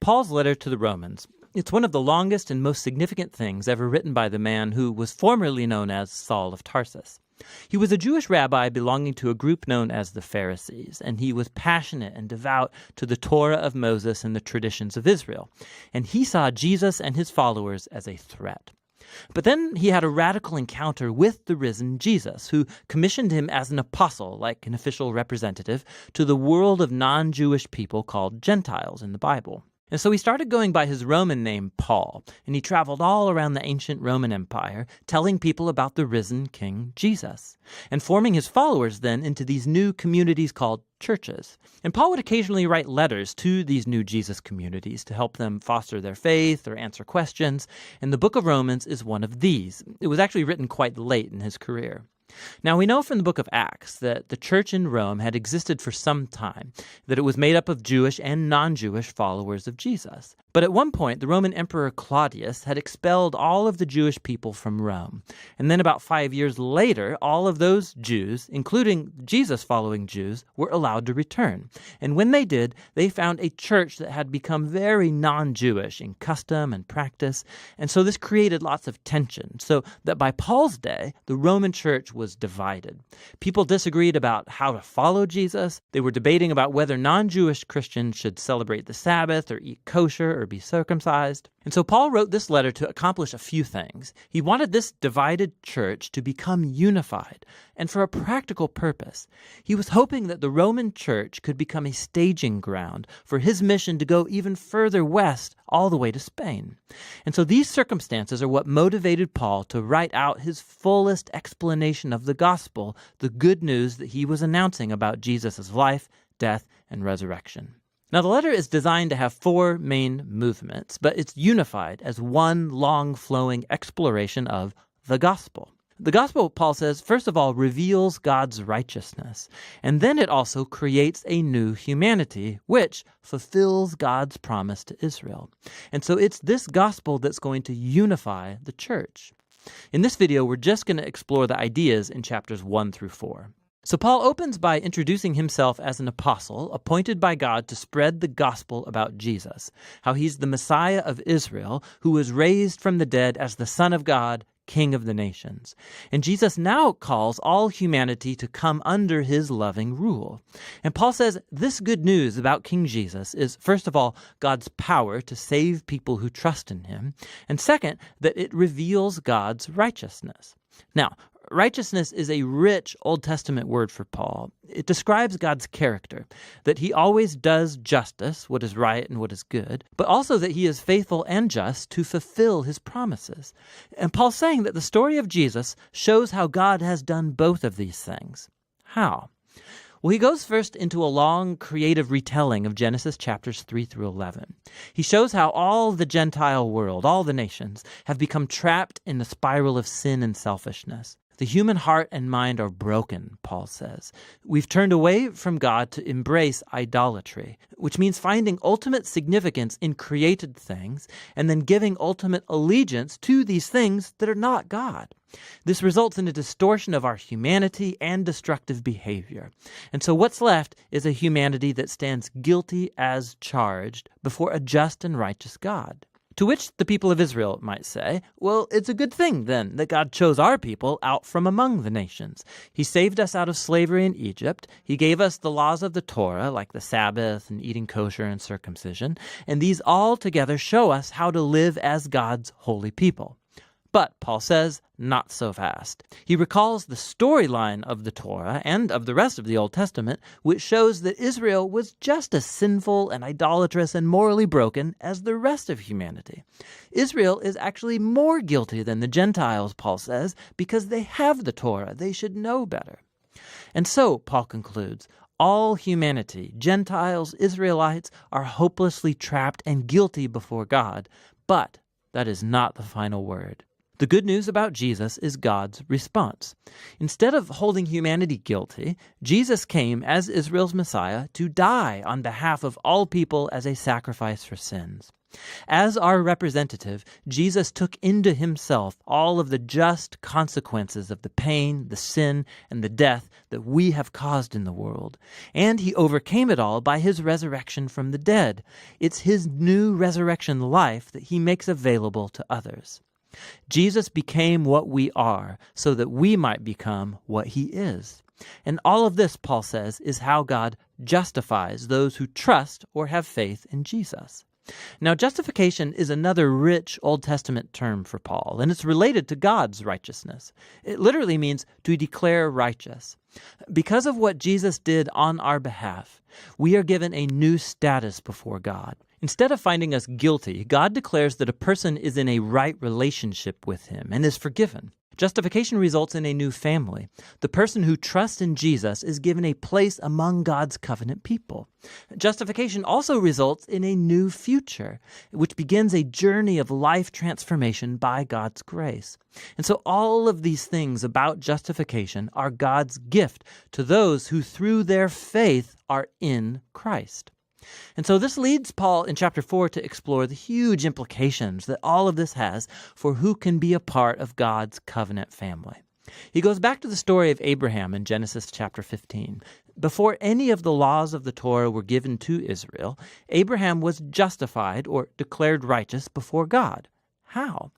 Paul's letter to the Romans. It's one of the longest and most significant things ever written by the man who was formerly known as Saul of Tarsus. He was a Jewish rabbi belonging to a group known as the Pharisees, and he was passionate and devout to the Torah of Moses and the traditions of Israel. And he saw Jesus and his followers as a threat. But then he had a radical encounter with the risen Jesus, who commissioned him as an apostle, like an official representative, to the world of non-Jewish people called Gentiles in the Bible. And so he started going by his Roman name, Paul, and he traveled all around the ancient Roman Empire, telling people about the risen King Jesus, and forming his followers then into these new communities called churches. And Paul would occasionally write letters to these new Jesus communities to help them foster their faith or answer questions, and the book of Romans is one of these. It was actually written quite late in his career. Now, we know from the book of Acts that the church in Rome had existed for some time, that it was made up of Jewish and non-Jewish followers of Jesus. But at one point, the Roman Emperor Claudius had expelled all of the Jewish people from Rome. And then about 5 years later, all of those Jews, including Jesus-following Jews, were allowed to return. And when they did, they found a church that had become very non-Jewish in custom and practice. And so this created lots of tension, so that by Paul's day, the Roman church was divided. People disagreed about how to follow Jesus. They were debating about whether non-Jewish Christians should celebrate the Sabbath or eat kosher or be circumcised. And so Paul wrote this letter to accomplish a few things. He wanted this divided church to become unified, and for a practical purpose. He was hoping that the Roman church could become a staging ground for his mission to go even further west, all the way to Spain. And so these circumstances are what motivated Paul to write out his fullest explanation of the gospel, the good news that he was announcing about Jesus' life, death, and resurrection. Now, the letter is designed to have 4 main movements, but it's unified as one long flowing exploration of the gospel. The gospel, Paul says, first of all, reveals God's righteousness, and then it also creates a new humanity, which fulfills God's promise to Israel. And so it's this gospel that's going to unify the church. In this video, we're just going to explore the ideas in chapters 1 through 4. So Paul opens by introducing himself as an apostle appointed by God to spread the gospel about Jesus, how he's the Messiah of Israel who was raised from the dead as the Son of God, King of the nations. And Jesus now calls all humanity to come under his loving rule. And Paul says this good news about King Jesus is, first of all, God's power to save people who trust in him, and second, that it reveals God's righteousness. Now, righteousness is a rich Old Testament word for Paul. It describes God's character, that he always does justice, what is right and what is good, but also that he is faithful and just to fulfill his promises. And Paul's saying that the story of Jesus shows how God has done both of these things. How? Well, he goes first into a long creative retelling of Genesis chapters 3 through 11. He shows how all the Gentile world, all the nations, have become trapped in the spiral of sin and selfishness. The human heart and mind are broken, Paul says. We've turned away from God to embrace idolatry, which means finding ultimate significance in created things and then giving ultimate allegiance to these things that are not God. This results in a distortion of our humanity and destructive behavior. And so what's left is a humanity that stands guilty as charged before a just and righteous God. To which the people of Israel might say, well, it's a good thing then that God chose our people out from among the nations. He saved us out of slavery in Egypt. He gave us the laws of the Torah, like the Sabbath and eating kosher and circumcision. And these all together show us how to live as God's holy people. But, Paul says, not so fast. He recalls the storyline of the Torah and of the rest of the Old Testament, which shows that Israel was just as sinful and idolatrous and morally broken as the rest of humanity. Israel is actually more guilty than the Gentiles, Paul says, because they have the Torah. They should know better. And so, Paul concludes, all humanity, Gentiles, Israelites, are hopelessly trapped and guilty before God. But that is not the final word. The good news about Jesus is God's response. Instead of holding humanity guilty, Jesus came as Israel's Messiah to die on behalf of all people as a sacrifice for sins. As our representative, Jesus took into himself all of the just consequences of the pain, the sin, and the death that we have caused in the world. And he overcame it all by his resurrection from the dead. It's his new resurrection life that he makes available to others. Jesus became what we are so that we might become what he is. And all of this, Paul says, is how God justifies those who trust or have faith in Jesus. Now, justification is another rich Old Testament term for Paul, and it's related to God's righteousness. It literally means to declare righteous. Because of what Jesus did on our behalf, we are given a new status before God. Instead of finding us guilty, God declares that a person is in a right relationship with him and is forgiven. Justification results in a new family. The person who trusts in Jesus is given a place among God's covenant people. Justification also results in a new future, which begins a journey of life transformation by God's grace. And so all of these things about justification are God's gift to those who through their faith are in Christ. And so this leads Paul in chapter 4 to explore the huge implications that all of this has for who can be a part of God's covenant family. He goes back to the story of Abraham in Genesis chapter 15. Before any of the laws of the Torah were given to Israel, Abraham was justified or declared righteous before God. How?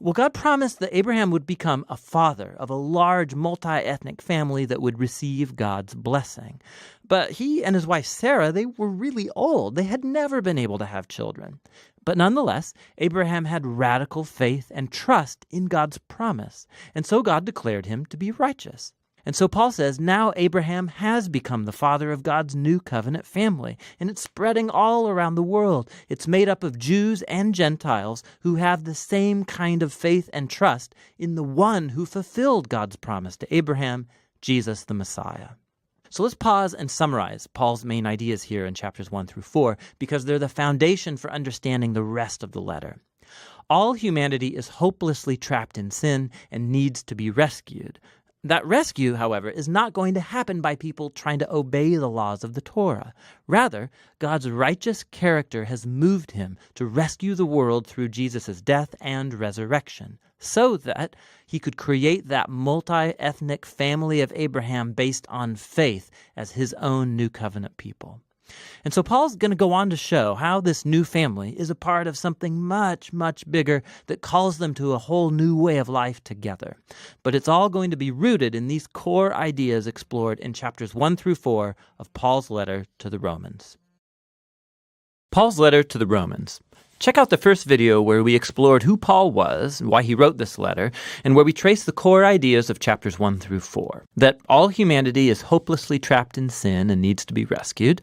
Well, God promised that Abraham would become a father of a large multi-ethnic family that would receive God's blessing. But he and his wife Sarah, they were really old. They had never been able to have children. But nonetheless, Abraham had radical faith and trust in God's promise, and so God declared him to be righteous. And so Paul says, now Abraham has become the father of God's new covenant family, and it's spreading all around the world. It's made up of Jews and Gentiles who have the same kind of faith and trust in the one who fulfilled God's promise to Abraham, Jesus the Messiah. So let's pause and summarize Paul's main ideas here in chapters 1 through 4, because they're the foundation for understanding the rest of the letter. All humanity is hopelessly trapped in sin and needs to be rescued. That rescue, however, is not going to happen by people trying to obey the laws of the Torah. Rather, God's righteous character has moved him to rescue the world through Jesus' death and resurrection, so that he could create that multi-ethnic family of Abraham based on faith as his own new covenant people. And so Paul's going to go on to show how this new family is a part of something much, much bigger that calls them to a whole new way of life together. But it's all going to be rooted in these core ideas explored in chapters 1 through 4 of Paul's letter to the Romans. Paul's letter to the Romans. Check out the first video where we explored who Paul was, why he wrote this letter, and where we trace the core ideas of chapters 1 through 4. That all humanity is hopelessly trapped in sin and needs to be rescued.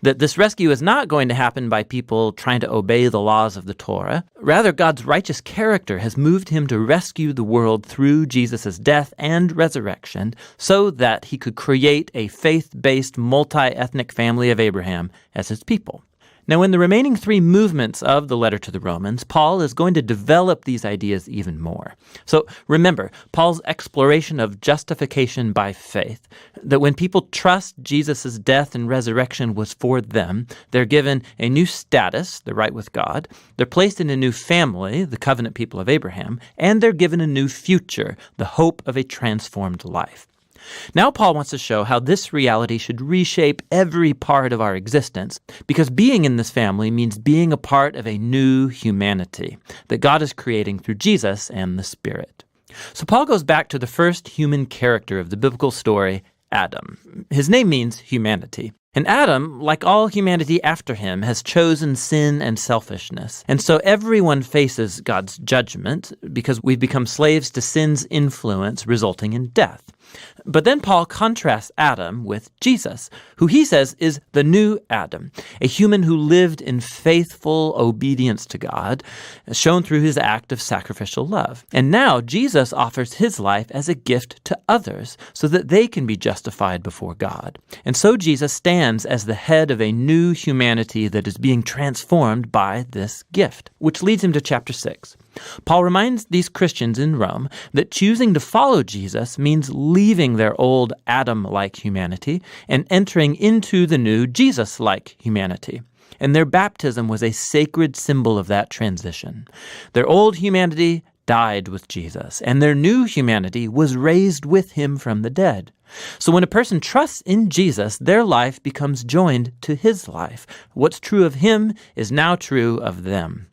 That this rescue is not going to happen by people trying to obey the laws of the Torah. Rather, God's righteous character has moved him to rescue the world through Jesus' death and resurrection so that he could create a faith-based multi-ethnic family of Abraham as his people. Now, in the remaining 3 movements of the letter to the Romans, Paul is going to develop these ideas even more. So remember, Paul's exploration of justification by faith, that when people trust Jesus' death and resurrection was for them, they're given a new status, they're right with God, they're placed in a new family, the covenant people of Abraham, and they're given a new future, the hope of a transformed life. Now Paul wants to show how this reality should reshape every part of our existence, because being in this family means being a part of a new humanity that God is creating through Jesus and the Spirit. So Paul goes back to the first human character of the biblical story, Adam. His name means humanity. And Adam, like all humanity after him, has chosen sin and selfishness. And so everyone faces God's judgment because we've become slaves to sin's influence, resulting in death. But then Paul contrasts Adam with Jesus, who he says is the new Adam, a human who lived in faithful obedience to God, shown through his act of sacrificial love. And now Jesus offers his life as a gift to others so that they can be justified before God. And so Jesus stands as the head of a new humanity that is being transformed by this gift, which leads him to chapter 6. Paul reminds these Christians in Rome that choosing to follow Jesus means leaving their old Adam-like humanity and entering into the new Jesus-like humanity. and their baptism was a sacred symbol of that transition. Their old humanity died with Jesus, and their new humanity was raised with him from the dead. So when a person trusts in Jesus, their life becomes joined to his life. What's true of him is now true of them.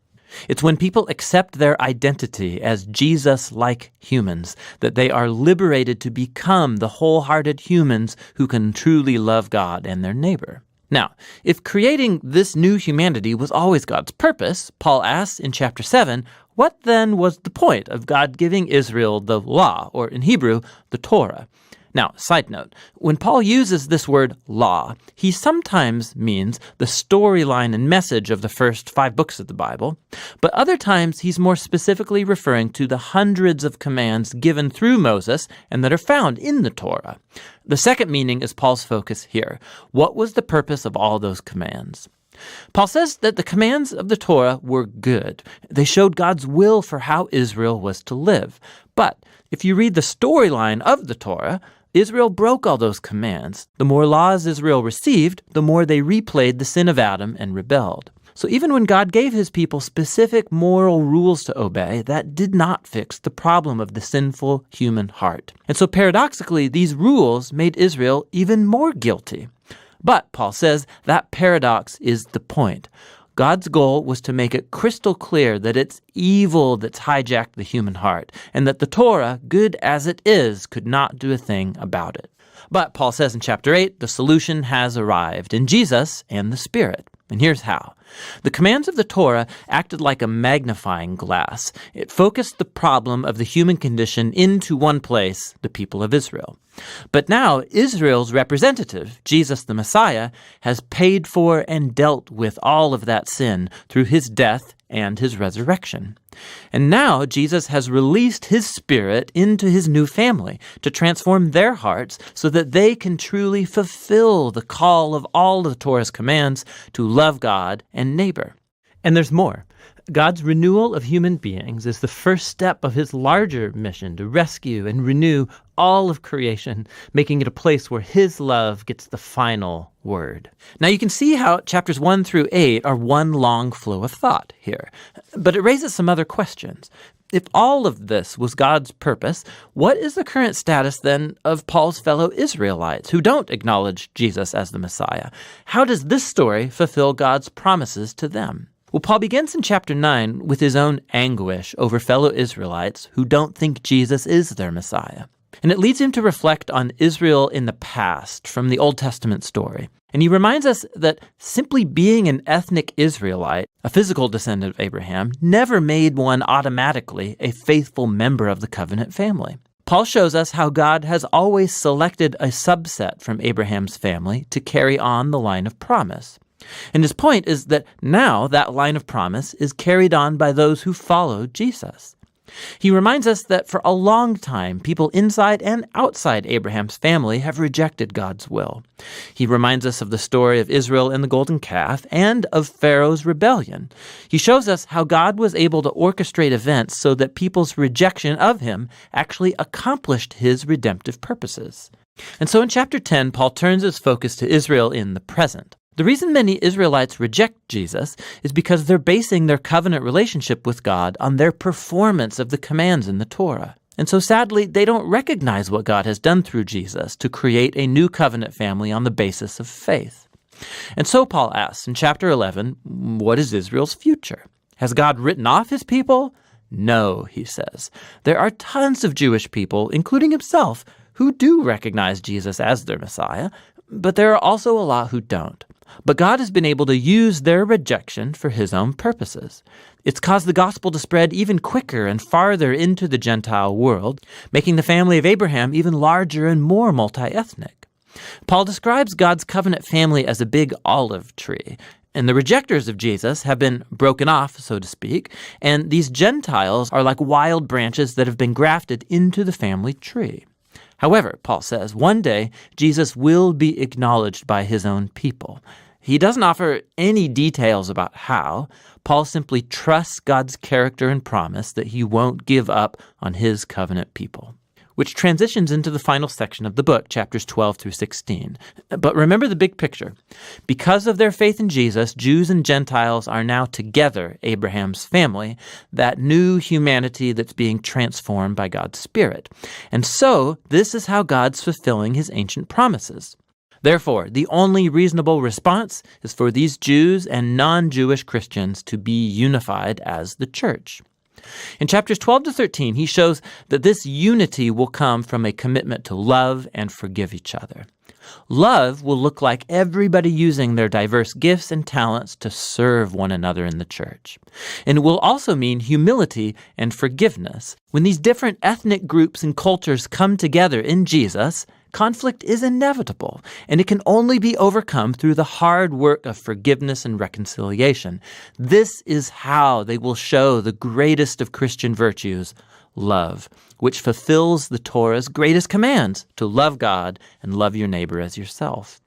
It's when people accept their identity as Jesus-like humans that they are liberated to become the wholehearted humans who can truly love God and their neighbor. Now, if creating this new humanity was always God's purpose, Paul asks in chapter 7, what then was the point of God giving Israel the law, or in Hebrew, the Torah? Now, side note, when Paul uses this word law, he sometimes means the storyline and message of the first 5 books of the Bible, but other times he's more specifically referring to the hundreds of commands given through Moses and that are found in the Torah. The second meaning is Paul's focus here. What was the purpose of all those commands? Paul says that the commands of the Torah were good. They showed God's will for how Israel was to live. But if you read the storyline of the Torah, Israel broke all those commands. The more laws Israel received, the more they replayed the sin of Adam and rebelled. So even when God gave his people specific moral rules to obey, that did not fix the problem of the sinful human heart. And so paradoxically, these rules made Israel even more guilty. But, Paul says, that paradox is the point. God's goal was to make it crystal clear that it's evil that's hijacked the human heart, and that the Torah, good as it is, could not do a thing about it. But, Paul says in chapter 8, the solution has arrived in Jesus and the Spirit. And here's how. The commands of the Torah acted like a magnifying glass. It focused the problem of the human condition into one place, the people of Israel. But now Israel's representative, Jesus the Messiah, has paid for and dealt with all of that sin through his death and his resurrection. And now Jesus has released his Spirit into his new family to transform their hearts so that they can truly fulfill the call of all of the Torah's commands to love God and neighbor. And there's more. God's renewal of human beings is the first step of his larger mission to rescue and renew all of creation, making it a place where his love gets the final word. Now you can see how chapters 1 through 8 are one long flow of thought here, but it raises some other questions. If all of this was God's purpose, what is the current status then of Paul's fellow Israelites who don't acknowledge Jesus as the Messiah? How does this story fulfill God's promises to them? Well, Paul begins in chapter 9 with his own anguish over fellow Israelites who don't think Jesus is their Messiah. And it leads him to reflect on Israel in the past from the Old Testament story. And he reminds us that simply being an ethnic Israelite, a physical descendant of Abraham, never made one automatically a faithful member of the covenant family. Paul shows us how God has always selected a subset from Abraham's family to carry on the line of promise. And his point is that now that line of promise is carried on by those who follow Jesus. He reminds us that for a long time, people inside and outside Abraham's family have rejected God's will. He reminds us of the story of Israel and the golden calf and of Pharaoh's rebellion. He shows us how God was able to orchestrate events so that people's rejection of him actually accomplished his redemptive purposes. And so in chapter 10, Paul turns his focus to Israel in the present. The reason many Israelites reject Jesus is because they're basing their covenant relationship with God on their performance of the commands in the Torah. And so sadly, they don't recognize what God has done through Jesus to create a new covenant family on the basis of faith. And so Paul asks in chapter 11, what is Israel's future? Has God written off his people? No, he says. There are tons of Jewish people, including himself, who do recognize Jesus as their Messiah, but there are also a lot who don't. But God has been able to use their rejection for his own purposes. It's caused the gospel to spread even quicker and farther into the Gentile world, making the family of Abraham even larger and more multi-ethnic. Paul describes God's covenant family as a big olive tree, and the rejectors of Jesus have been broken off, so to speak, and these Gentiles are like wild branches that have been grafted into the family tree. However, Paul says, one day Jesus will be acknowledged by his own people. He doesn't offer any details about how. Paul simply trusts God's character and promise that he won't give up on his covenant people. which transitions into the final section of the book, chapters 12 through 16. But remember the big picture. Because of their faith in Jesus, Jews and Gentiles are now together Abraham's family, that new humanity that's being transformed by God's Spirit. And so, this is how God's fulfilling his ancient promises. Therefore, the only reasonable response is for these Jews and non-Jewish Christians to be unified as the church. In chapters 12 to 13, he shows that this unity will come from a commitment to love and forgive each other. Love will look like everybody using their diverse gifts and talents to serve one another in the church. And it will also mean humility and forgiveness. When these different ethnic groups and cultures come together in Jesus, conflict is inevitable, and it can only be overcome through the hard work of forgiveness and reconciliation. This is how they will show the greatest of Christian virtues, love, which fulfills the Torah's greatest commands to love God and love your neighbor as yourself.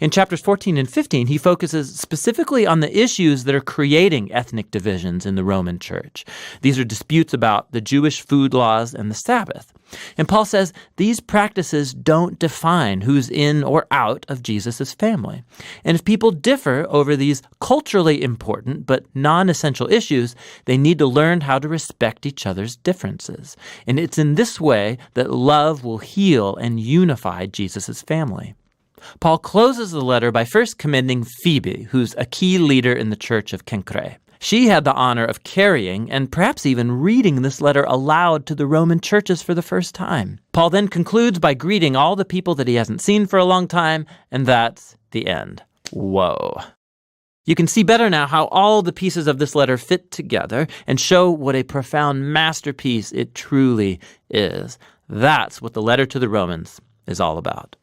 In chapters 14 and 15, he focuses specifically on the issues that are creating ethnic divisions in the Roman church. These are disputes about the Jewish food laws and the Sabbath. And Paul says these practices don't define who's in or out of Jesus' family. And if people differ over these culturally important but non-essential issues, they need to learn how to respect each other's differences. And it's in this way that love will heal and unify Jesus' family. Paul closes the letter by first commending Phoebe, who's a key leader in the church of Cenchreae. She had the honor of carrying and perhaps even reading this letter aloud to the Roman churches for the first time. Paul then concludes by greeting all the people that he hasn't seen for a long time, and that's the end. Whoa. You can see better now how all the pieces of this letter fit together and show what a profound masterpiece it truly is. That's what the letter to the Romans is all about.